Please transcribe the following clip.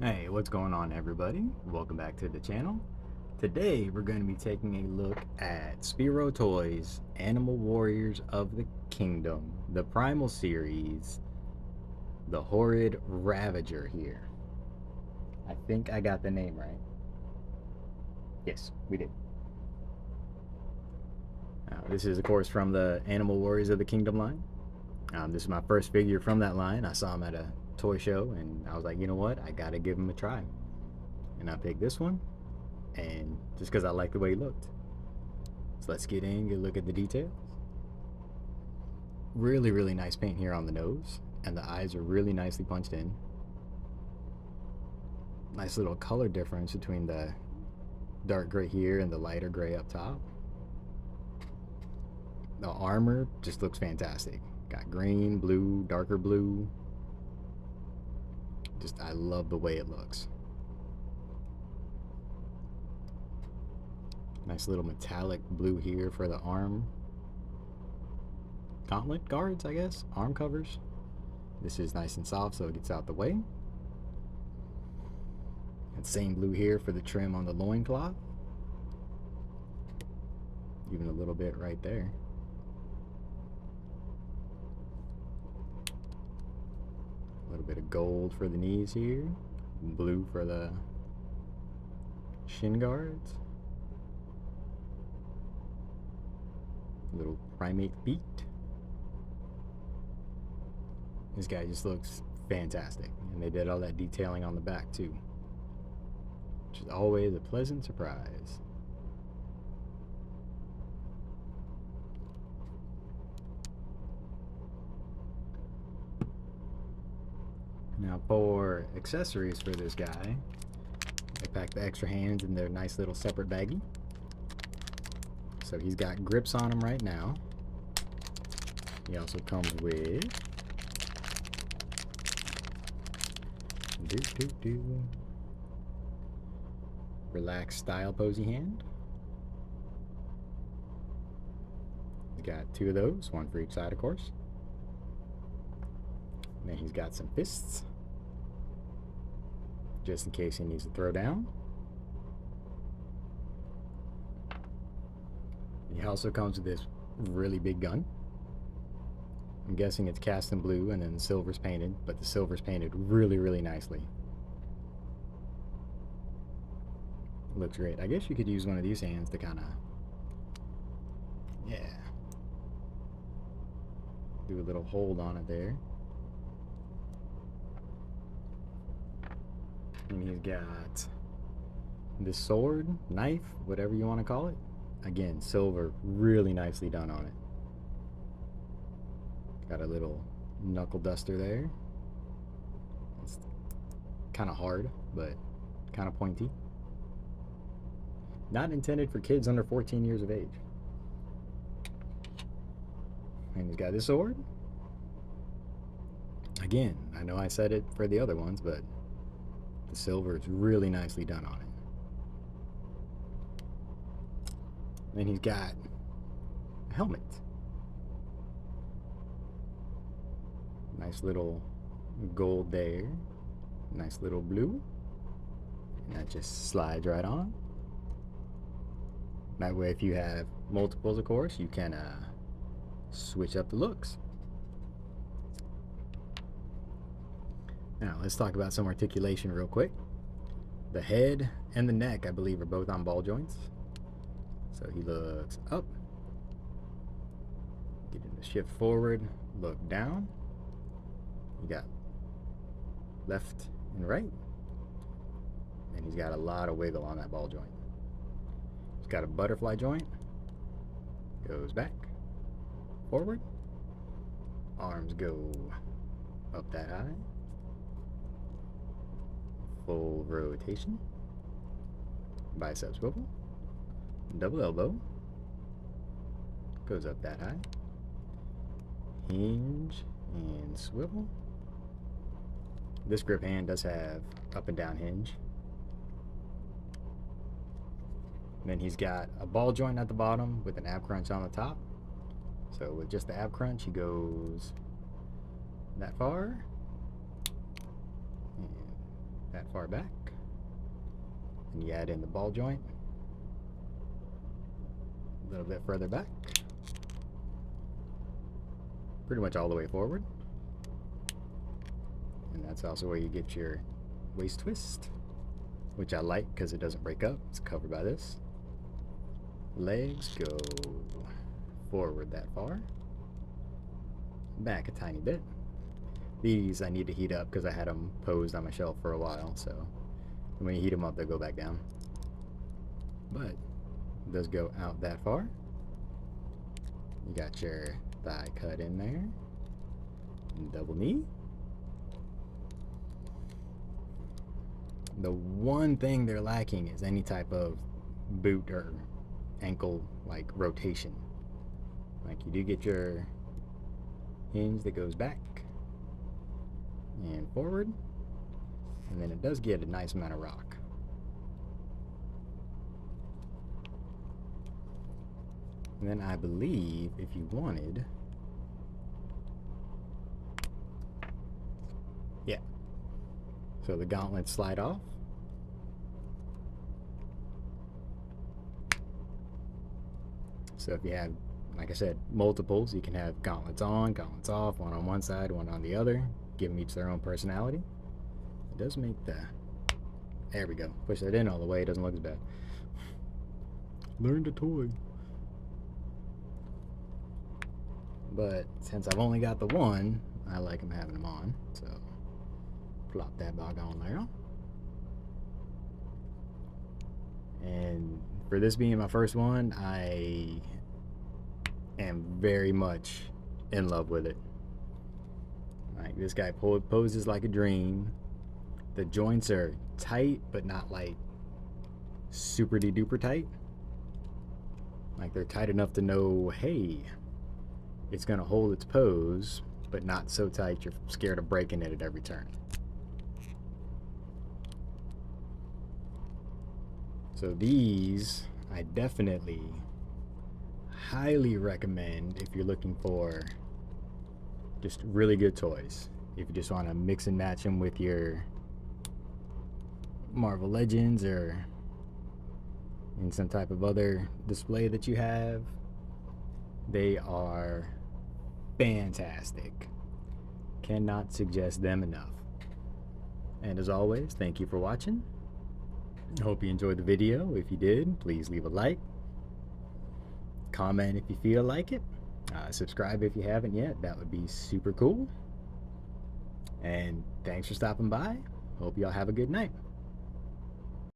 Hey, what's going on, everybody? Welcome back to the channel. Today we're going to be taking a look at Spero Toys Animal Warriors of the Kingdom, the Primal series, the Horrid Ravager here. I think I got the name right. Yes, we did. This is, of course, from the Animal Warriors of the Kingdom line. This is my first figure from that line. I saw him at a toy show, and I was like, you know what? I gotta give him a try. And I picked this one, and just because I like the way he looked. So let's get in, get a look at the details. Really nice paint here on the nose, and the eyes are really nicely punched in. Nice little color difference between the dark gray here and the lighter gray up top. The armor just looks fantastic. Got green, blue, darker blue. Just, I love the way it looks. Nice little metallic blue here for the arm gauntlet guards, I guess. Arm covers. This is nice and soft so it gets out the way. And same blue here for the trim on the loincloth. Even a little bit right there. A little bit of gold for the knees here. Blue for the shin guards. Little primate feet. This guy just looks fantastic. And they did all that detailing on the back too, which is always a pleasant surprise. Now for accessories for this guy, I packed the extra hands in their nice little separate baggie. So he's got grips on him right now. He also comes with relaxed style posy hand. He's got two of those, one for each side, of course. And then he's got some fists, just in case he needs to throw down. He also comes with this really big gun. I'm guessing it's cast in blue and then the silver's painted, but the silver's painted really nicely. Looks great. I guess you could use one of these hands to kind of, yeah, do a little hold on it there. And he's got this sword, knife, whatever you want to call it. Again, silver, really nicely done on it. Got a little knuckle duster there. It's kind of hard, but kind of pointy. Not intended for kids under 14 years of age. And he's got this sword. Again, I know I said it for the other ones, but the silver is really nicely done on it. Then he's got a helmet. Nice little gold there. Nice little blue. And that just slides right on. That way, if you have multiples, of course, you can switch up the looks. Now, let's talk about some articulation real quick. The head and the neck, I believe, are both on ball joints. So he looks up. Get him to shift forward, look down. You got left and right. And he's got a lot of wiggle on that ball joint. He's got a butterfly joint. Goes back, forward. Arms go up that high. Full rotation. Bicep swivel. Double elbow. Goes up that high. Hinge and swivel. This grip hand does have up and down hinge. And then he's got a ball joint at the bottom with an ab crunch on the top. So with just the ab crunch, he goes that far. And that far back. And you add in the ball joint a little bit further back. Pretty much all the way forward. And that's also where you get your waist twist, which I like because it doesn't break up. It's covered by this. Legs go forward that far, back a tiny bit. These I need to heat up because I had them posed on my shelf for a while, so when you heat them up they'll go back down. But it does go out that far. You got your thigh cut in there, and double knee. The one thing they're lacking is any type of boot or ankle like rotation. Like you do get your hinge that goes back and forward, and then it does get a nice amount of rock. And then I believe if you wanted, yeah, so the gauntlets slide off. So if you have, like I said, multiples, you can have gauntlets on, gauntlets off, one on one side, one on the other. Give them each their own personality. It does make the, there we go. Push that in all the way, it doesn't look as bad. Learn to toy. But since I've only got the one, I like them having them on. So plop that bug on there. And for this being my first one, I am very much in love with it. Like, this guy poses like a dream. The joints are tight, but not like super duper tight. Like, they're tight enough to know, hey, it's gonna hold its pose, but not so tight you're scared of breaking it at every turn. So these I definitely highly recommend if you're looking for just really good toys. If you just want to mix and match them with your Marvel Legends or in some type of other display that you have, they are fantastic. Cannot suggest them enough. And as always, thank you for watching. I hope you enjoyed the video. If you did, please leave a like. Comment if you feel like it. Subscribe if you haven't yet. That would be super cool. And thanks for stopping by. Hope y'all have a good night.